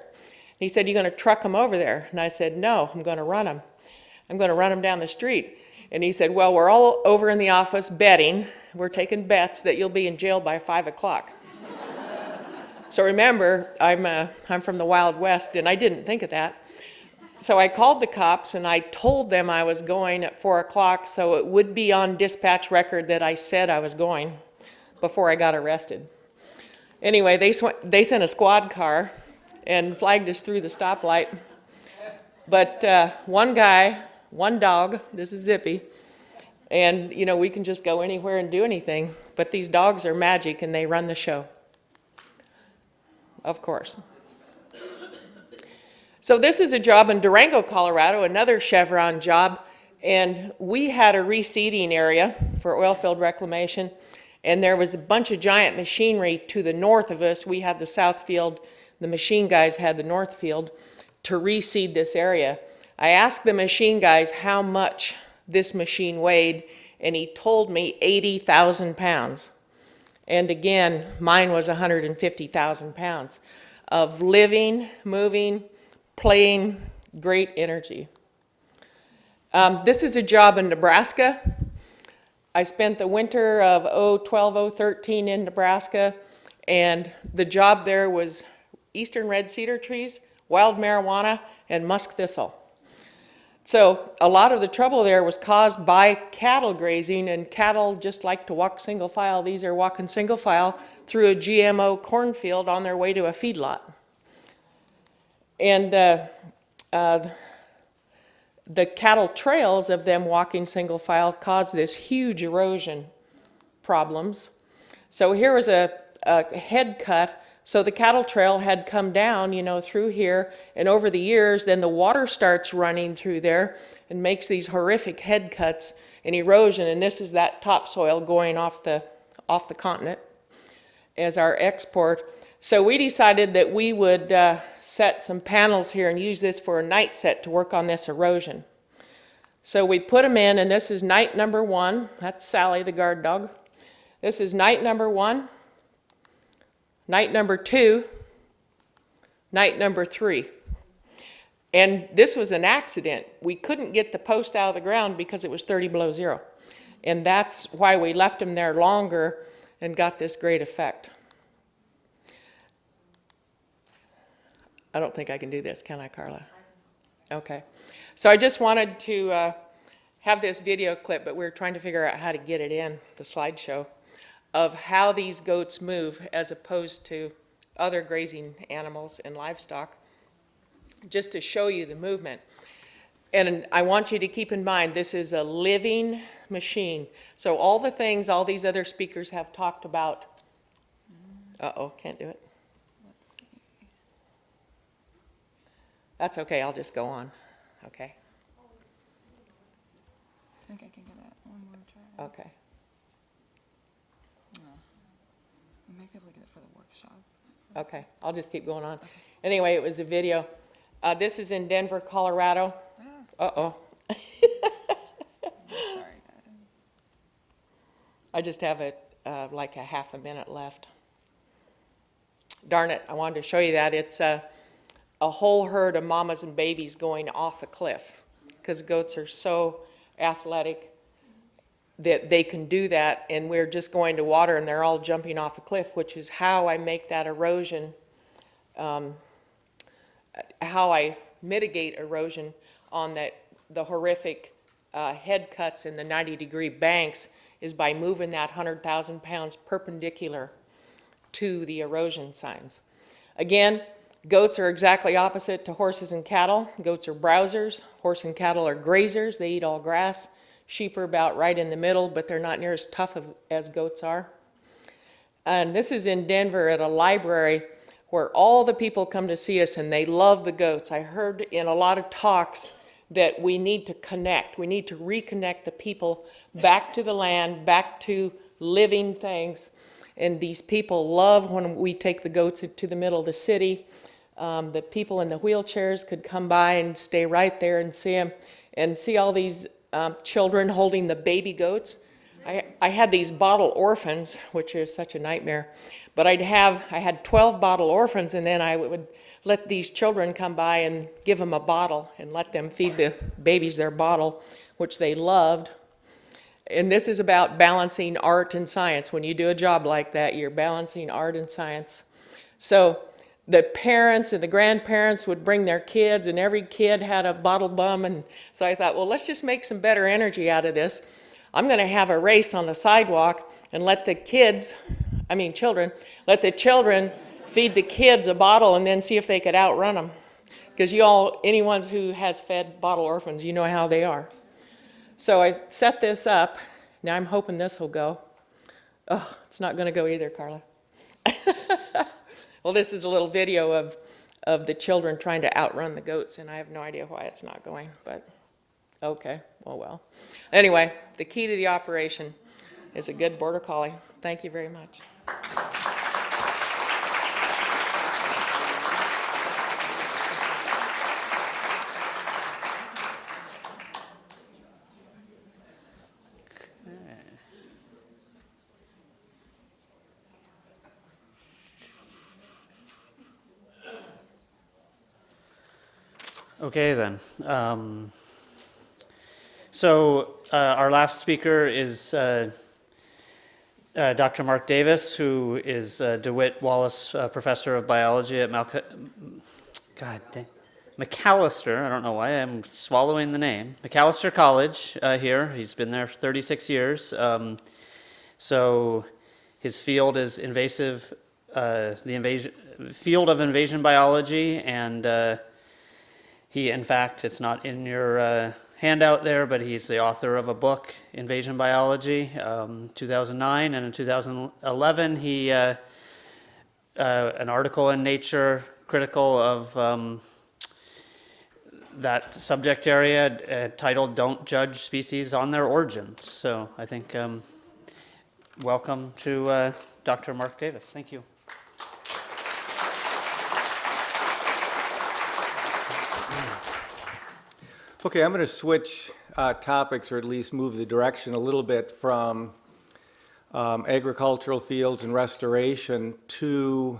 He said, you going to truck them over there? And I said, no, I'm going to run them. I'm going to run them down the street. And he said, well, we're all over in the office betting. We're taking bets that you'll be in jail by 5 o'clock. So remember, I'm from the Wild West, and I didn't think of that. So I called the cops, and I told them I was going at 4 o'clock, so it would be on dispatch record that I said I was going before I got arrested. Anyway, they sent a squad car and flagged us through the stoplight. But one guy, one dog, this is Zippy, And, you know, we can just go anywhere and do anything, but these dogs are magic and they run the show. Of course. So this is a job in Durango, Colorado, another Chevron job, and we had a reseeding area for oil field reclamation, and there was a bunch of giant machinery to the north of us. We had the south field, the machine guys had the north field to reseed this area. I asked the machine guys how much this machine weighed, and he told me 80,000 pounds. And again, mine was 150,000 pounds of living, moving, playing, great energy. This is a job in Nebraska. I spent the winter of 2012-013 in Nebraska, and the job there was eastern red cedar trees, wild marijuana, and musk thistle. So a lot of the trouble there was caused by cattle grazing, and cattle just like to walk single file. These are walking single file through a GMO cornfield on their way to a feedlot. And the cattle trails of them walking single file caused this huge erosion problems. So here was a head cut. So the cattle trail had come down, you know, through here, and over the years, then the water starts running through there and makes these horrific head cuts and erosion. And this is that topsoil going off the continent as our export. So we decided that we would set some panels here and use this for a night set to work on this erosion. So we put them in, and this is night number 1. That's Sally, the guard dog. This is night number 1. Night number 2, night number 3. And this was an accident. We couldn't get the post out of the ground because it was 30 below zero. And that's why we left them there longer and got this great effect. I don't think I can do this, can I, Carla? Okay. So I just wanted to have this video clip, but we're trying to figure out how to get it in the slideshow, of how these goats move as opposed to other grazing animals and livestock, just to show you the movement. And I want you to keep in mind, this is a living machine. So all the things all these other speakers have talked about, uh-oh, can't do it. Let's see. That's okay, I'll just go on, okay? I think I can get it one more try. Okay. We might be able to get it for the workshop. Okay, I'll just keep going on. Anyway, it was a video. This is in Denver, Colorado. Uh-oh. Sorry, guys. I just have like a half a minute left. Darn it, I wanted to show you that. It's a whole herd of mamas and babies going off a cliff, because goats are so athletic that they can do that, and we're just going to water and they're all jumping off a cliff, which is how I make that erosion, how I mitigate erosion on the horrific head cuts in the 90-degree banks, is by moving that 100,000 pounds perpendicular to the erosion signs. Again, goats are exactly opposite to horses and cattle. Goats are browsers. Horse and cattle are grazers. They eat all grass. Sheep are about right in the middle, but they're not near as tough as goats are. And this is in Denver at a library where all the people come to see us, and they love the goats. I heard in a lot of talks that we need to connect. We need to reconnect the people back to the land, back to living things. And these people love when we take the goats to the middle of the city. The people in the wheelchairs could come by and stay right there and see them, and see all these children holding the baby goats. I had these bottle orphans, which is such a nightmare, but I had 12 bottle orphans, and then I would let these children come by and give them a bottle and let them feed the babies their bottle, which they loved. And this is about balancing art and science. When you do a job like that, you're balancing art and science. So the parents and the grandparents would bring their kids, and every kid had a bottle bum. And so I thought, well, let's just make some better energy out of this. I'm going to have a race on the sidewalk and let the children feed the kids a bottle and then see if they could outrun them. Because anyone who has fed bottle orphans, you know how they are. So I set this up. Now I'm hoping this will go. Oh, it's not going to go either, Carla. Well, this is a little video of the children trying to outrun the goats, and I have no idea why it's not going, but okay, oh well. Anyway, the key to the operation is a good border collie. Thank you very much. Okay then. Our last speaker is Dr. Mark Davis, who is DeWitt Wallace Professor of Biology at Macalester. I don't know why I'm swallowing the name. Macalester College here. He's been there for 36 years. So his field is field of invasion biology, and he, in fact, it's not in your handout there, but he's the author of a book, Invasion Biology, 2009, and in 2011 he, an article in Nature critical of that subject area titled Don't Judge Species on Their Origins. So I think, welcome to Dr. Mark Davis. Thank you. Okay, I'm going to switch topics, or at least move the direction a little bit from agricultural fields and restoration to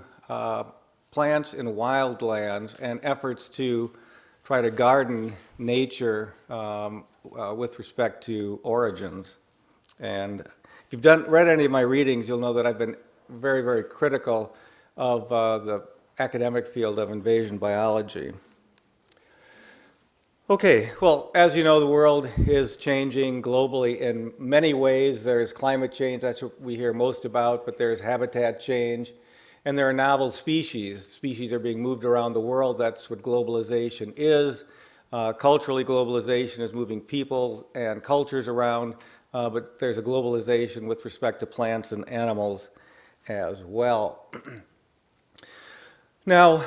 plants in wildlands and efforts to try to garden nature with respect to origins. And if you've read any of my readings, you'll know that I've been very, very critical of the academic field of invasion biology. Okay, well, as you know, the world is changing globally in many ways. There's climate change, that's what we hear most about, but there's habitat change, and there are novel species. Species are being moved around the world. That's what globalization is. Culturally, globalization is moving people and cultures around, but there's a globalization with respect to plants and animals as well. Now,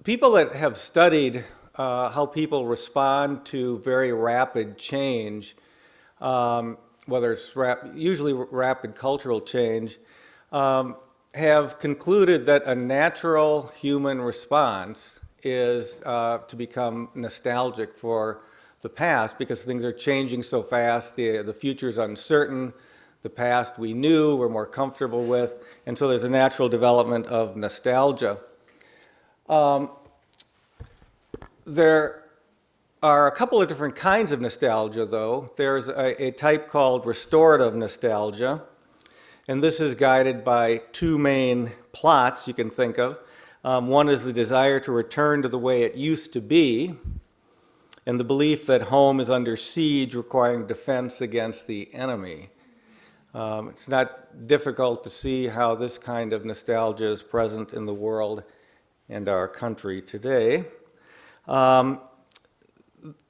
people that have studied how people respond to very rapid change, whether it's usually rapid cultural change, have concluded that a natural human response is to become nostalgic for the past, because things are changing so fast, the future's uncertain, the past we knew, we're more comfortable with, and so there's a natural development of nostalgia. There are a couple of different kinds of nostalgia, though. There's a type called restorative nostalgia, and this is guided by two main plots you can think of. One is the desire to return to the way it used to be, and the belief that home is under siege, requiring defense against the enemy. It's not difficult to see how this kind of nostalgia is present in the world and our country today.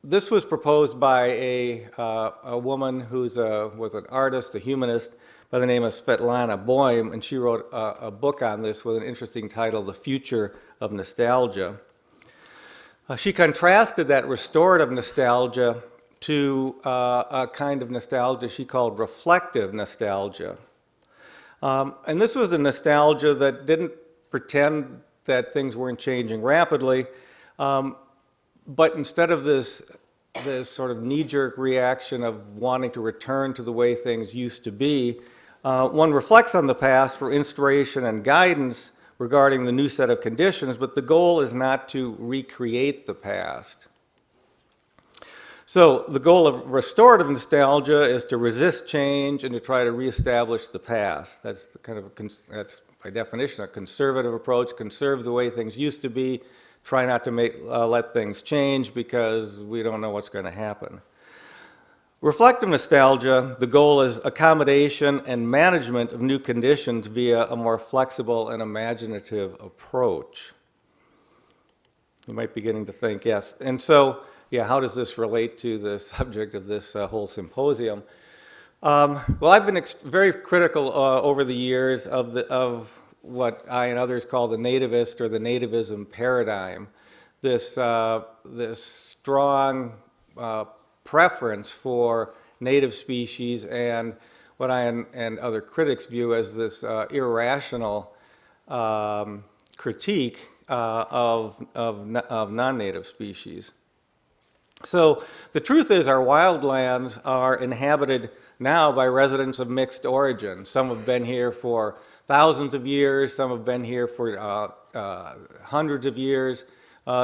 This was proposed by a woman who was an artist, a humanist, by the name of Svetlana Boym, and she wrote a book on this with an interesting title, The Future of Nostalgia. She contrasted that restorative nostalgia to a kind of nostalgia she called reflective nostalgia. And this was a nostalgia that didn't pretend that things weren't changing rapidly, but instead of this sort of knee-jerk reaction of wanting to return to the way things used to be, one reflects on the past for inspiration and guidance regarding the new set of conditions, but the goal is not to recreate the past. So the goal of restorative nostalgia is to resist change and to try to reestablish the past. That's that's by definition a conservative approach. Conserve the way things used to be. Try not to let things change because we don't know what's going to happen. Reflective nostalgia, the goal is accommodation and management of new conditions via a more flexible and imaginative approach. You might be beginning to think, yes. And so yeah, how does this relate to the subject of this whole symposium? Well, I've been very critical over the years of what I and others call the nativist or the nativism paradigm. This strong preference for native species and what I and other critics view as this irrational critique of non-native species. So the truth is our wildlands are inhabited now by residents of mixed origin. Some have been here for thousands of years, some have been here for hundreds of years,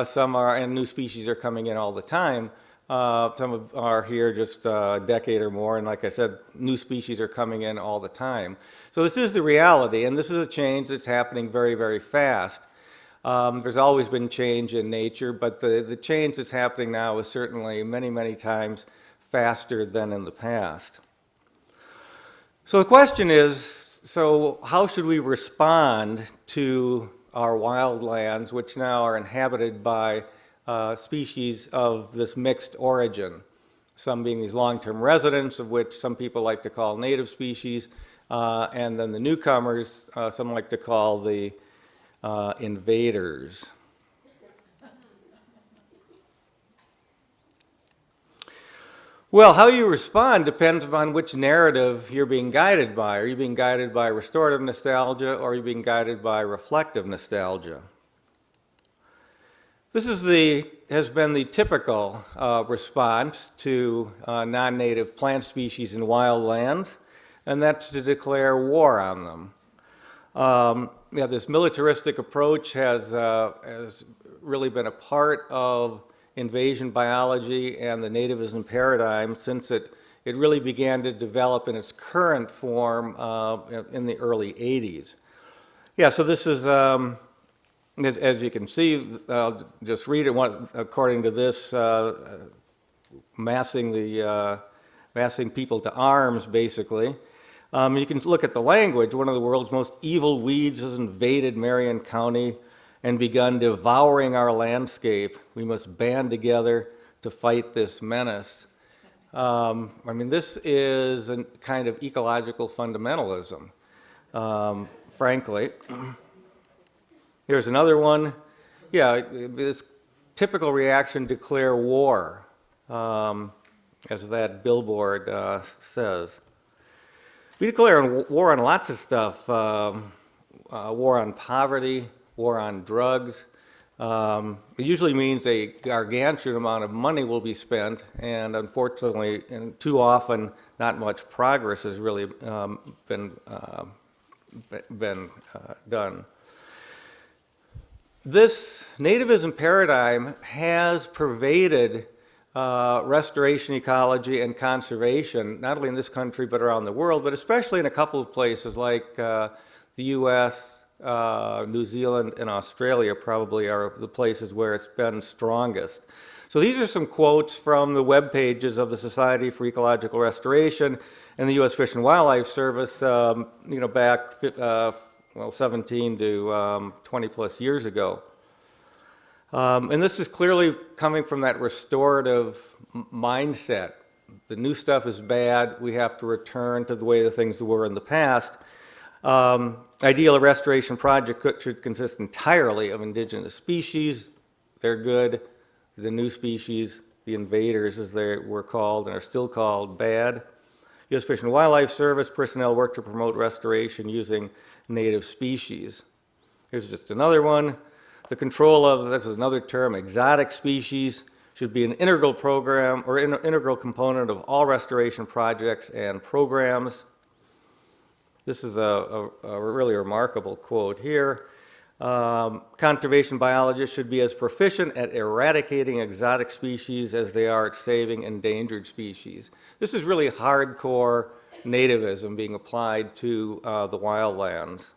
some are, and new species are coming in all the time. Some are here just a decade or more, and like I said, new species are coming in all the time. So this is the reality, and this is a change that's happening very, very fast. There's always been change in nature, but the change that's happening now is certainly many, many times faster than in the past. So the question is, so how should we respond to our wildlands, which now are inhabited by species of this mixed origin, some being these long-term residents, of which some people like to call native species, and then the newcomers, some like to call the invaders. Well, how you respond depends upon which narrative you're being guided by. Are you being guided by restorative nostalgia, or are you being guided by reflective nostalgia? This has been the typical response to non-native plant species in wild lands, and that's to declare war on them. Yeah, this militaristic approach has really been a part of invasion biology and the nativism paradigm since it really began to develop in its current form in the early 80s. Yeah, so this is, as you can see, I'll just read it according to this, massing people to arms, basically. You can look at the language. One of the world's most evil weeds has invaded Marion County and begun devouring our landscape. We must band together to fight this menace. I mean, this is a kind of ecological fundamentalism, frankly. Here's another one. Yeah, this typical reaction, declare war, as that billboard says. We declare war on lots of stuff, war on poverty, war on drugs. It usually means a gargantuan amount of money will be spent, and unfortunately, and too often, not much progress has really been done. This nativism paradigm has pervaded restoration ecology and conservation, not only in this country but around the world, but especially in a couple of places like the U.S., New Zealand, and Australia probably are the places where it's been strongest. So these are some quotes from the web pages of the Society for Ecological Restoration and the U.S. Fish and Wildlife Service, back 17 to 20 plus years ago. And this is clearly coming from that restorative mindset. The new stuff is bad. We have to return to the way the things were in the past. Ideal restoration project should consist entirely of indigenous species. They're good. The new species, the invaders as they were called and are still called, bad. U.S. Fish and Wildlife Service personnel work to promote restoration using native species. Here's just another one. The control of, that's another term, exotic species should be an integral program or integral component of all restoration projects and programs. This is a really remarkable quote here. Conservation biologists should be as proficient at eradicating exotic species as they are at saving endangered species. This is really hardcore nativism being applied to the wildlands.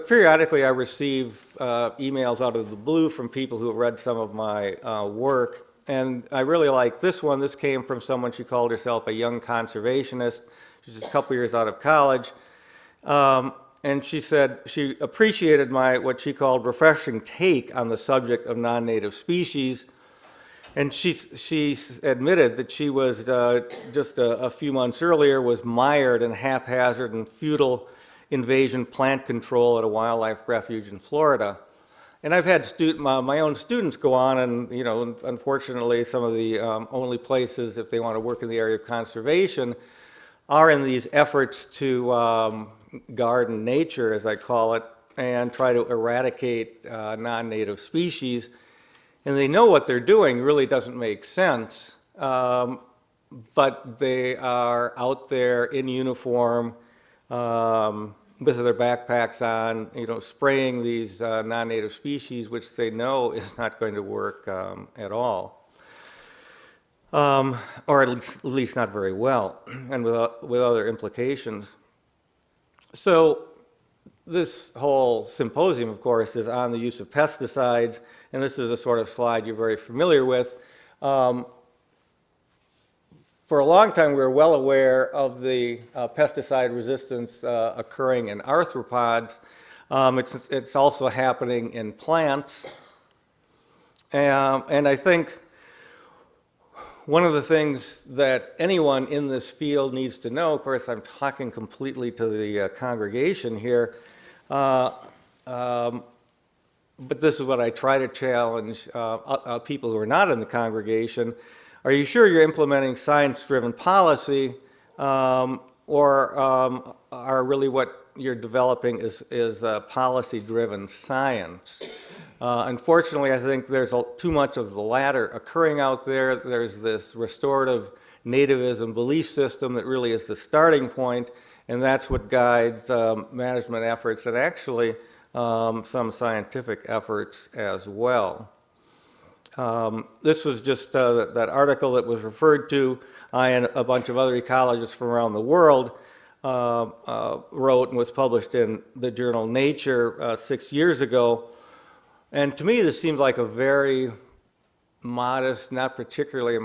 Periodically I receive emails out of the blue from people who have read some of my work, and I really like this one. This came from someone, she called herself a young conservationist. She's just a couple years out of college. And she said she appreciated my, what she called, refreshing take on the subject of non-native species. And she admitted that she was, just a few months earlier, was mired in haphazard and futile invasion plant control at a wildlife refuge in Florida. And I've had my own students go on, and, you know, unfortunately, some of the only places, if they want to work in the area of conservation, are in these efforts to garden nature, as I call it, and try to eradicate non-native species. And they know what they're doing really doesn't make sense, but they are out there in uniform, with their backpacks on, you know, spraying these non-native species, which they know is not going to work at all, or at least not very well, and with other implications. So this whole symposium, of course, is on the use of pesticides, and this is a sort of slide you're very familiar with. For a long time, we were well aware of the pesticide resistance occurring in arthropods. It's also happening in plants. And I think one of the things that anyone in this field needs to know, of course, I'm talking completely to the congregation here, but this is what I try to challenge people who are not in the congregation. Are you sure you're implementing science-driven policy, or are really what you're developing is policy-driven science? Unfortunately, I think there's too much of the latter occurring out there. There's this restorative nativism belief system that really is the starting point, and that's what guides management efforts and actually some scientific efforts as well. This was just that article that was referred to. I and a bunch of other ecologists from around the world wrote and was published in the journal Nature 6 years ago. And to me, this seems like a very modest, not particularly,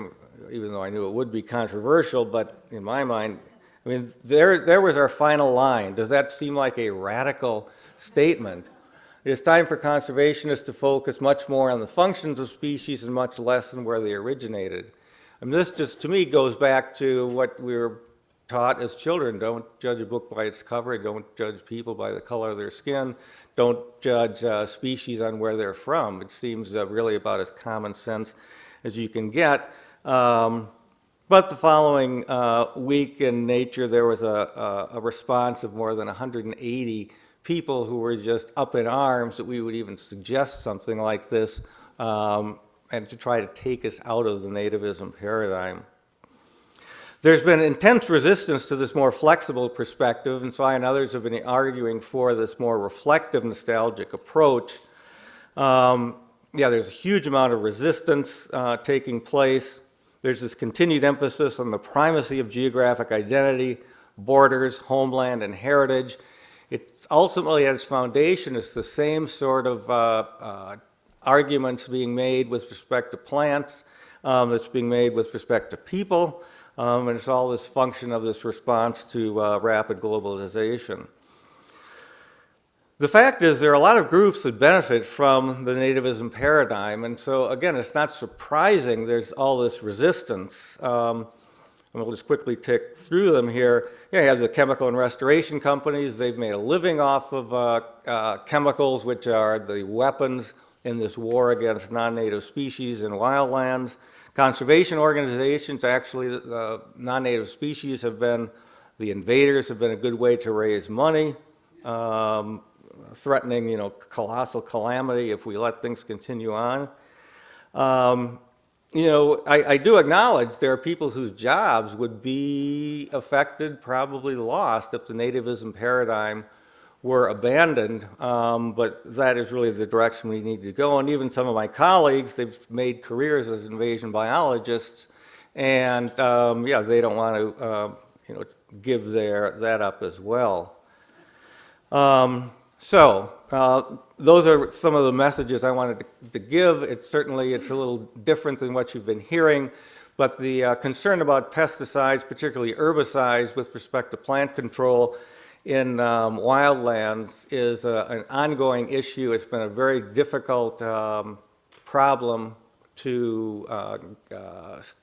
even though I knew it would be controversial, but in my mind, I mean, there was our final line. Does that seem like a radical statement? It is time for conservationists to focus much more on the functions of species and much less on where they originated. I mean, this just, to me, goes back to what we were taught as children. Don't judge a book by its cover. Don't judge people by the color of their skin. Don't judge species on where they're from. It seems really about as common sense as you can get. But the following week in Nature, there was a response of more than 180 people who were just up in arms that we would even suggest something like this, and to try to take us out of the nativism paradigm. There's been intense resistance to this more flexible perspective, and so I and others have been arguing for this more reflective, nostalgic approach. There's a huge amount of resistance taking place. There's this continued emphasis on the primacy of geographic identity, borders, homeland, and heritage. It ultimately, at its foundation, is the same sort of arguments being made with respect to plants that's being made with respect to people, and it's all this function of this response to rapid globalization. The fact is there are a lot of groups that benefit from the nativism paradigm, and so again, it's not surprising there's all this resistance. And we'll just quickly tick through them here. You have the chemical and restoration companies. They've made a living off of chemicals, which are the weapons in this war against non-native species in wildlands. Conservation organizations, actually, the non-native species have been, the invaders have been a good way to raise money, threatening, colossal calamity if we let things continue on. I do acknowledge there are people whose jobs would be affected, probably lost, if the nativism paradigm were abandoned, but that is really the direction we need to go. And even some of my colleagues, they've made careers as invasion biologists, and they don't want to, give that up as well. Those are some of the messages I wanted to give. It's a little different than what you've been hearing, but the concern about pesticides, particularly herbicides with respect to plant control, in wildlands is an ongoing issue. It's been a very difficult problem to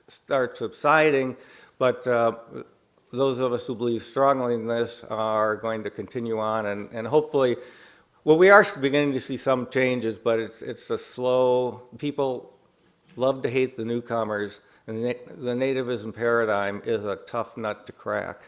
start subsiding, but those of us who believe strongly in this are going to continue on, and hopefully, well, we are beginning to see some changes, but it's a slow, people love to hate the newcomers, and the nativism paradigm is a tough nut to crack.